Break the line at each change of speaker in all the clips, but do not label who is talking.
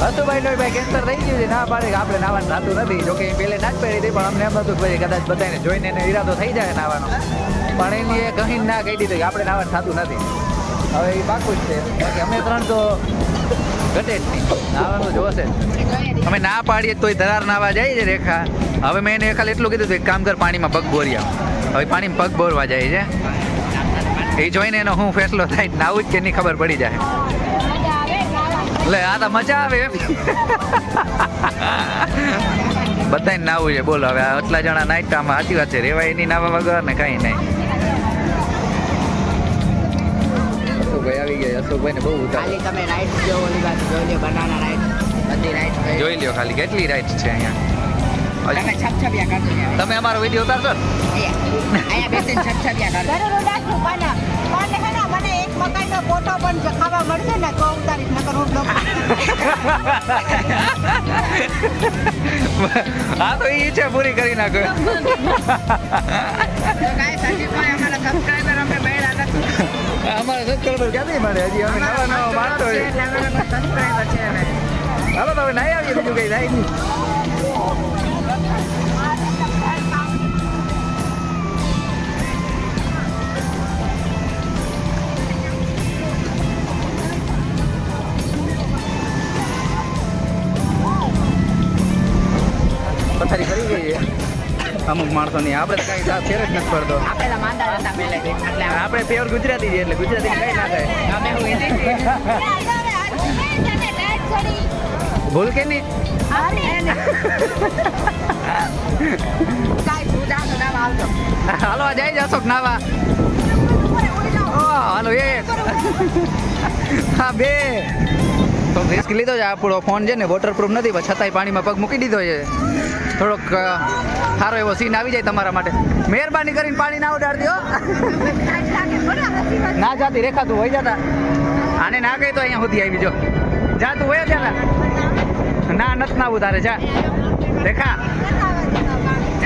હસુભાઈ નો ભાઈ કેન્સર થઈ ગયું છે, ના પાડે કે આપણે નાવાનું થતું નથી. જોકે એ પહેલે ના જ પડી હતી, પણ અમને એમ હતું કે ભાઈ કદાચ બધાને જોઈને એને ઈરાદો થઈ જાય નાવાનો, પણ એની એ કહીને ના કહી દીધું કે આપણે નાવાનું થતું નથી. હવે એ પાકું જ છે. બાકી અમે ત્રણ તો ઘટે જ નહીં, નાવાનું જોશે. અમે ના પાડીએ તોય ધરાર નાવા જાય છે રેખા. હવે મેં એને ખાલી એટલું કીધું કે એક કામ કર, પાણીમાં પગ બોરી આવ. હવે પાણીમાં પગ બોરવા જાય છે. એ જોઈને એનો શું ફેસલો થાય, નાવું જ કે નહીં ખબર પડી જાય. એટલે આ તો મજા આવે એમ. બધાને નાવું છે બોલો. હવે આટલા જણા નાઈટામાં સાચી વાત છે, રેવાય નહીં નાવા વગર ને કાંઈ નહીં. અશોકભાઈ આવી ગયા. અશોકભાઈ ને બહુ
ખાલી તમે રાઈટ જો ઓલી બાજુ જોઈ લો, બનાના રાઈટ બધી રાઈટ
જોઈ લ્યો ખાલી કેટલી રાઈટ છે અહીંયા.
તમે છપછપિયા કરજો ત્યાં.
તમે અમારો વિડીયો ઉતારશો ને?
અહીંયા બેસીને છપછપિયા કરજો. મને એક મકાઈનો ફોટો પણ ખાવા મળશે ને તો ઉતારીશ, નકર હું બ્લોગ.
હા તો એ છે, પૂરી કરી નાખો.
તો ગાઈસ હજી કોઈ અમારા સબસ્ક્રાઇબર અમે મળ્યા નથી.
અમારા સબસ્ક્રાઈબર ક્યાંથી મળે? હજી અમે નવા નવા માણસો છીએ.
સબસ્ક્રાઇબર છે અમે.
હાલો તો હવે નાઈ આવીએ, બીજું કઈ થાય નહીં. પથારી કરી ગઈ છે અમુક માણસોની. આપણે તો કઈ ફેર જ નથી પડતો.
આપણે તો માંદા હતા પહેલેથી, એટલે
આપણે પ્યોર ગુજરાતી છે, એટલે ગુજરાતી કઈ ના થાય.
અમે હું હિન્દી છીએ.
ભૂલ કે નહીં?
કાંઈ સુધા તો નામ આવજો.
હાલો આ જાય અશોક નાવા. હાલો એક હા બે તો રિસ્ક લીધો છે. આપણો ફોન છે ને વોટરપ્રૂફ નથી, પણ છતાંય પાણીમાં પગ મૂકી દીધો છે. થોડોક સારો એવો સીન આવી જાય તમારા માટે. મહેરબાની કરીને પાણી ના ઉડાડજો. ના જાતી રેખા, તું હોય જતા. આને ના કહી તો અહીંયા સુધી આવી જો. જા તું હોય જતા. ના નથી ના ઉતારે જા રેખા.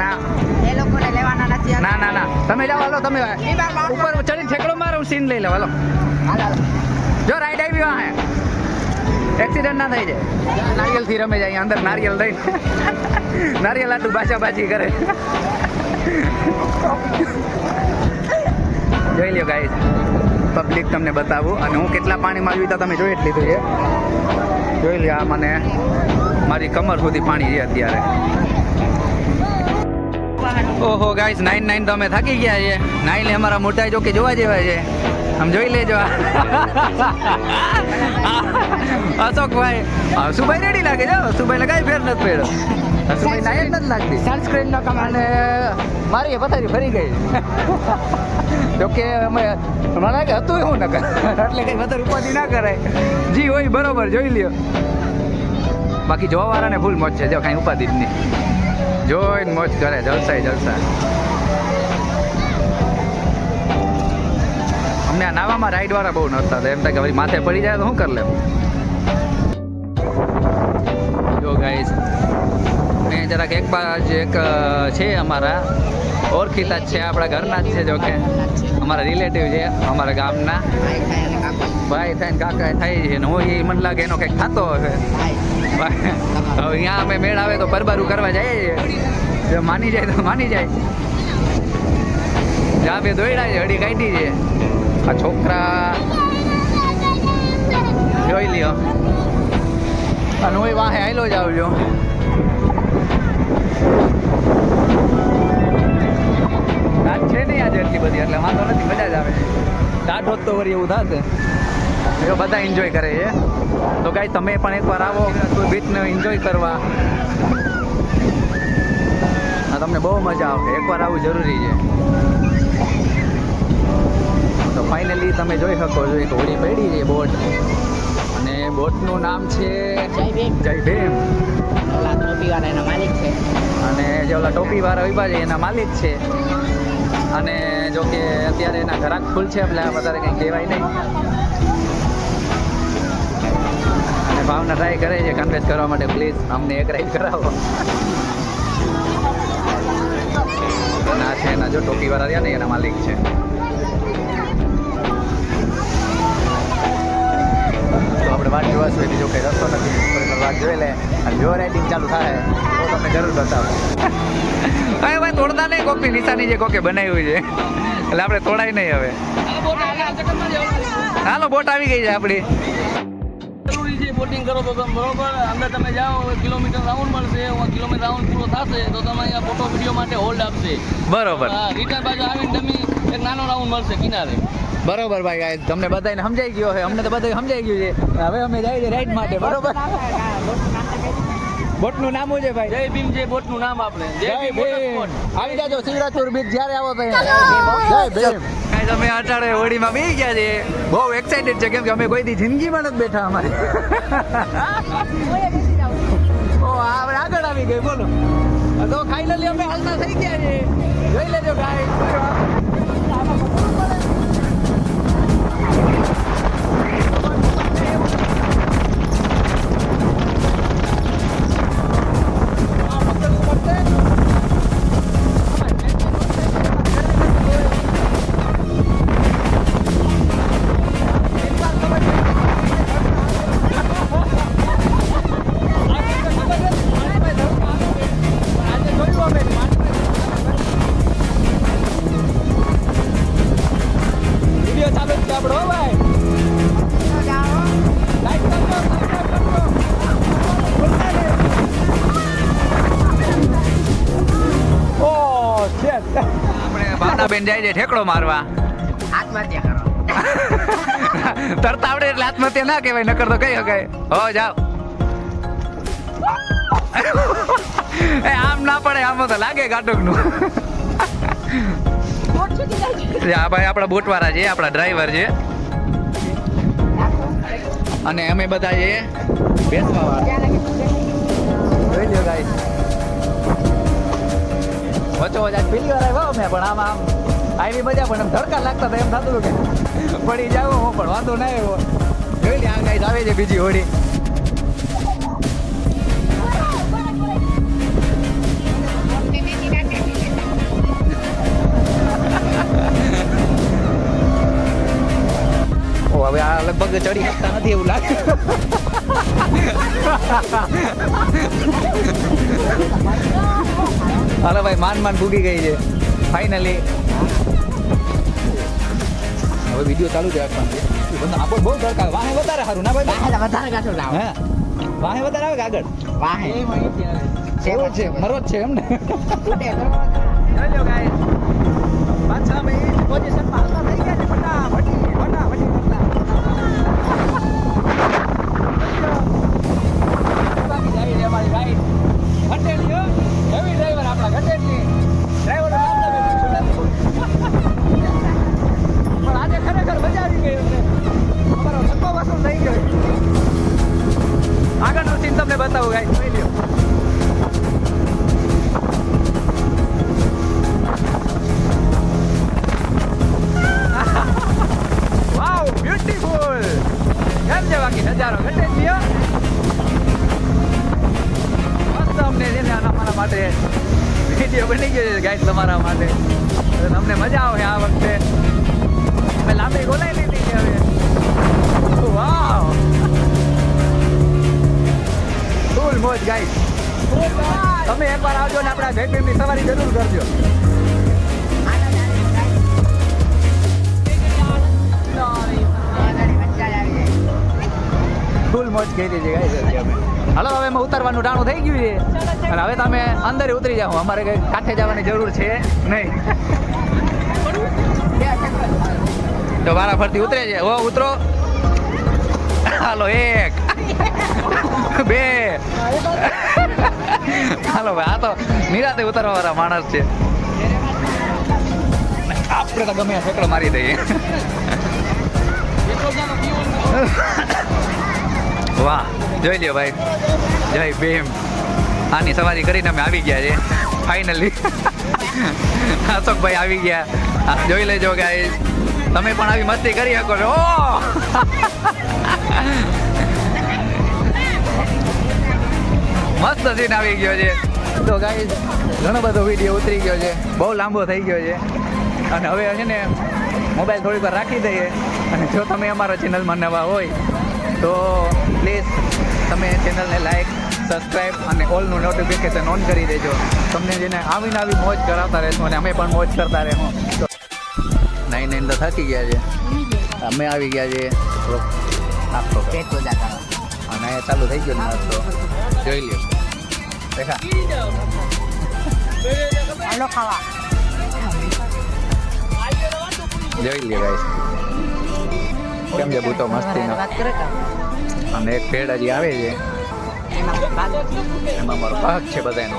ના
એ લોકોને લેવાના નથી.
ના ના ના તમે જાઓ. હાલો તમે ઉપર ચડીને ઠેકડો મારો, સીન લઈ લો. હાલો જો રાઈડ આવી વાહે, એક્સિડન્ટ ના થઈ જાય. નારિયેલ થી રમે જાય અંદર, નારિયેલ લઈને નારિયેલ આટલું બાચાબાચી કરે. જોઈ લ્યો ગાઈસ, પબ્લિક તમને બતાવું. અને હું કેટલા પાણીમાં આવી તો તમે જોઈ જ લીધું છે. જોઈ લ્યો, આ મને મારી કમર સુધી પાણી છે અત્યારે. ઓહો ગાઈસ, 9 તો અમે થાકી ગયા છે. 9 અમારા મોટા જો કે જોવા જેવા છે. આમ જોઈ લેજો. અશોકભાઈ સુભાઈ રેડી લાગે છે. સુભાઈને કાંઈ ફેર નથી પડ્યો. સુભાઈ નાયક નથી લાગતી.
સનસ્ક્રીન નો કમાલ.
અને મારી પથારી ફરી ગઈ. જોકે અમે મને લાગે હતું એવું ન કરે, એટલે કંઈ વધારે ઉપાધિ ના કરાય. જી હોય બરોબર, જોઈ લ્યો. બાકી જોવાવાળાને ફૂલ મોજ છે. જો કાંઈ ઉપાધિ જ નહીં, જોઈને મોજ કરે. જલસા જલસા. અમને આ નાવામાં રાઈડ વાળા બહુ નડતા હતા. એમ થાય કે ભાઈ માથે પડી જાય તો શું કરી લે. જો ગાઈસ, મેં જરાક એક બાજ એક છે અમારા ઓળખીતા જ છે, આપણા ઘરના જ છે. જો કે અમારા રિલેટિવ છે, અમારા ગામના ભાઈ થાય ને કાકા થાય છે. ને હું એ મને લાગે એનો કંઈક થતો હશે. હવે અહીંયા અમે મેળ આવે તો પરબારું કરવા જઈએ છીએ. જો માની જાય તો માની જાય. જ્યાં બે દોડ્યા છે, હડી કાઢી છે. આ છોકરા જોઈ લ્યો. અને હું વાહે આવેલો જ આવજો. રાત છે નહીં આજે એટલી બધી, એટલે વાંધો નથી, મજા જ આવે. દાઢ હોત તો વળી એવું થશે. જો બધા એન્જોય કરે છે. તો ગાઈ તમે પણ એકવાર આવો બીચને એન્જોય કરવા. તમને બહુ મજા આવશે. એકવાર આવવું જરૂરી છે. તો ફાઇનલી તમે જોઈ શકો છો એક હોડી પડી છે બોટ, અને બોટનું નામ છે જય ભીમ.
ઓલા ટોપીવાળા એના માલિક છે.
અને જે ઓલા ટોપીવાળા ઉભા છે એના માલિક છે. અને જો કે અત્યારે એના ઘરાક ફૂલ છે, એટલે વધારે કંઈ કહેવાય નહીં. અને ભાવના ટ્રાય કરે છે કન્વેન્સ કરવા માટે, પ્લીઝ અમને એક રાઈડ કરાવો. ના છે એના જો ટોપીવાળા રહ્યા ને એના માલિક છે. તો આપણે વાટ જોવાશું બીજો કંઈ રસ્તો નથી. થોડી વાટ જોઈ લે અને જો રાઇડિંગ ચાલુ થાય તો તમને જરૂર બતાવો. હા ભાઈ તોડતા નહીં, કોકની નિશાની જે કોકે બનાવી છે એટલે આપણે તોડાય નહીં હવે. હાલો બોટ આવી ગઈ છે આપણી.
જરૂરી છે બોટિંગ કરો તો તમે બરોબર અંદર તમે જાઓ કિલોમીટર રાઉન્ડ મળશે કિલોમીટર રાઉન્ડ પૂરો થશે તો તમે અહીંયા ફોટો વિડીયો માટે હોલ્ડ આપશે
બરોબર
રિટર્ન બાજુ આવીને તમે એક નાનો રાઉન્ડ મળશે કિનારે
બરોબર ભાઈ ગાઈસ તમને બધાને સમજાઈ ગયો છે, અમને તો બધાને સમજાઈ ગયું છે. હવે અમે જઈએ છીએ રાઈડ માટે. બરોબર બોટનું નામ શું છે ભાઈ?
જય ભીમ જે બોટનું નામ આપણે
જય ભીમ. આવી જાજો શિવરાજપુર બીચ જ્યારે આવો તો જય ભીમ. અમે અટાડે હોડીમાં બેસી ગયા છે, બહુ એક્સાઇટેડ છે કેમ કે અમે કોઈ દી જિંદગીમાં નથી બેઠા અમારે. ઓ આપણે આગળ આવી ગઈ બોલો. તો ફાઇનલી અમે હાલતા થઈ ગયા છે. જોઈ લેજો ગાઈસ. બેન જાય છે ઠેકડો મારવા.
આત્મહત્યા કરો.
તરતા આવડે એટલે આત્મહત્યા ના કહેવાય, નકર તો કઈ શકાય. હો જાઓ. આમ ના પડે, આમ તો લાગે ગાડુક નું. આ ભાઈ આપણા બોટ વાળા છે, આપણા ડ્રાઈવર છે અને અમે બધા છે બેસવા વાળા. જોઈ લ્યો ગાઈસ. વચ્ચો વચ્ચે પેલી વાર આવ્યો મેં પણ આમ આવી મજા પણ એમ ધડકા લાગતા હતા, એમ થતું કે પડી જાવ હું પણ વાંધો ના આવ્યો. જોઈ લે આ ગાઈસ આવે છે બીજી હોડી. ઓ હવે આ લગભગ ચડી શકતા નથી એવું લાગે. હાલો ભાઈ માન ભૂગી ગઈ છે ફાઇનલી. હવે વિડીયો ચાલુ છે આપણો બહુ ધડકા. વાહે વધારે સારું ના ભાઈ?
વધારે કાઢો લાવો.
હે વાહે વધારે આવે કે આગળ?
વાહે
એવો છે મરો જ છે એમ ને.
ઉડે કરો.
જોઈ લો ગાઈસ પાછા અમે એ પોઝિશનમાં હાલતા થઈ ગયા છે. ફટાફટી કરતા બાકી જાય છે અમારી રાઈડ. ઘટેલી હેવી ડ્રાઈવર આપણા ઘટેલી ડ્રાઈવર પણ આજે ખરેખર મજા આવી ગઈ અમને. અમારો ધક્કો વસૂલ થઈ ગયો. આગળનું સીન તમને બતાવું ગાઈસ, જોઈ લ્યો. વાવ બ્યુટીફુલ. કેમ છે બાકી નજારો? ઘટેલી મસ્ત. અમને છે ને અમારા માટે વિડીયો બની ગયો છે ગાઈસ તમારા માટે. તમને મજા આવે આ વખતે. અમે લાંબી ગોલાઈ લીધી છે હવે. વાવ ફૂલ મોજ ગાઈસ. તમે એકવાર આવજો ને આપણા જયભીમની સવારી જરૂર કરજો. ફૂલ મોજ કરી છે ગાઈસ અમે. હાલો હવે એમાં ઉતરવાનું ટાણું થઈ ગયું છે અને હવે તમે અંદર ઉતરી જાઓ. અમારે કઈ કાંઠે જવાની જરૂર છે નહીં. તો વારા ફરતી ઉતરે છે. ઓ ઉતરો. હાલો 1 2. હાલો ભાઈ આ તો નિરાતે ઉતરવા વાળા માણસ છે. આપણે તો ગમે ફેકડો મારી દઈએ. વાહ જોઈ લ્યો ભાઈ. જય ભીમ. આની સવારી કરીને અમે આવી ગયા છે ફાઇનલી. અશોકભાઈ આવી ગયા. જોઈ લેજો ગાઈસ, તમે પણ આવી મસ્તી કરી શકો છો. મસ્ત સીન આવી ગયો છે. તો ગાઈસ ઘણો બધો વિડીયો ઉતરી ગયો છે, બહુ લાંબો થઈ ગયો છે અને હવે છે ને મોબાઈલ થોડીક વાર રાખી દઈએ. અને જો તમે અમારા ચેનલમાં નવા હોય તો પ્લીઝ તમે ચેનલને લાઈક સબસ્ક્રાઈબ અને ઓલનું નોટિફિકેશન ઓન કરી દેજો. તમને જેને આવીને આવી મોજ કરાવતા રહેશું અને અમે પણ મોજ કરતા રહેશું. તો નાઈને તો થાકી ગયા છે, અમે આવી ગયા છીએ થોડોક નાસ્તો કરવા. અને ચાલુ થઈ ગયો નાસ્તો, જોઈ લ્યો. દેખા
હાલો ખાવા.
જોઈ લ્યો ગાઈસ કેમ છે બૂટો મસ્તીનો. અને એક પેડ હજી આવે છે, એમાં મારો ભાગ છે બધાનો.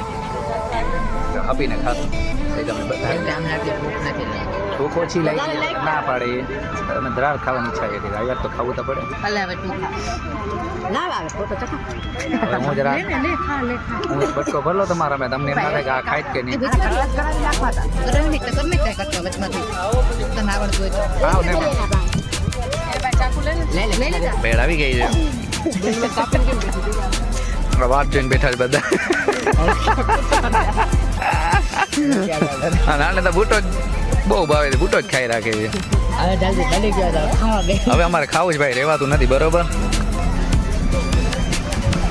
આપીને ખાતું એ તમે બધા ભૂખ ઓછી લાગી ના પાડે અને દ્રાળ ખાવાની ઈચ્છા છે કે આ યાર તો ખાવું તો પડે. હવે હું જરા હું એક બટકો ભરલો તમારા મેં તમને એમ ના થાય કે આ ખાય જ કે નહીં. આવ ને પેડ આવી ગઈ છે. વાત જોઈને બેઠા છે બધા. અને આને તો બૂટો જ બહુ ભાવે છે, બૂટો જ ખાઈ રાખે છે. હવે અમારે ખાવું જ ભાઈ, રહેવાતું નથી. બરોબર,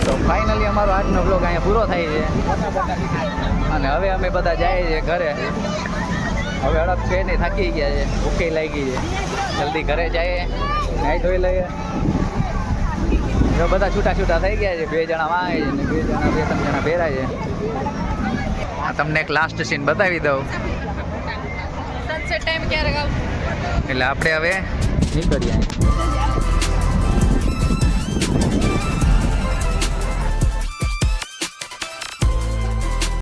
તો ફાઇનલી અમારો આજનો બ્લોગ અહીંયા પૂરો થાય છે. અને હવે અમે બધા જઈએ છીએ ઘરે. હવે હડપ છે નહીં, થાકી ગયા છે, ભૂખે લાગી છે. જલ્દી ઘરે જઈએ, નાહી ધોઈ લઈએ. જો બધા છૂટા છૂટા થઈ ગયા છે. 2 જણા વાય છે ને 2 3 જણા ભેરાય છે. આ તમને એક લાસ્ટ સીન બતાવી દઉં.
સનસેટ ટાઈમ ક્યારે ગાવ?
એટલે આપણે હવે નીકળીએ.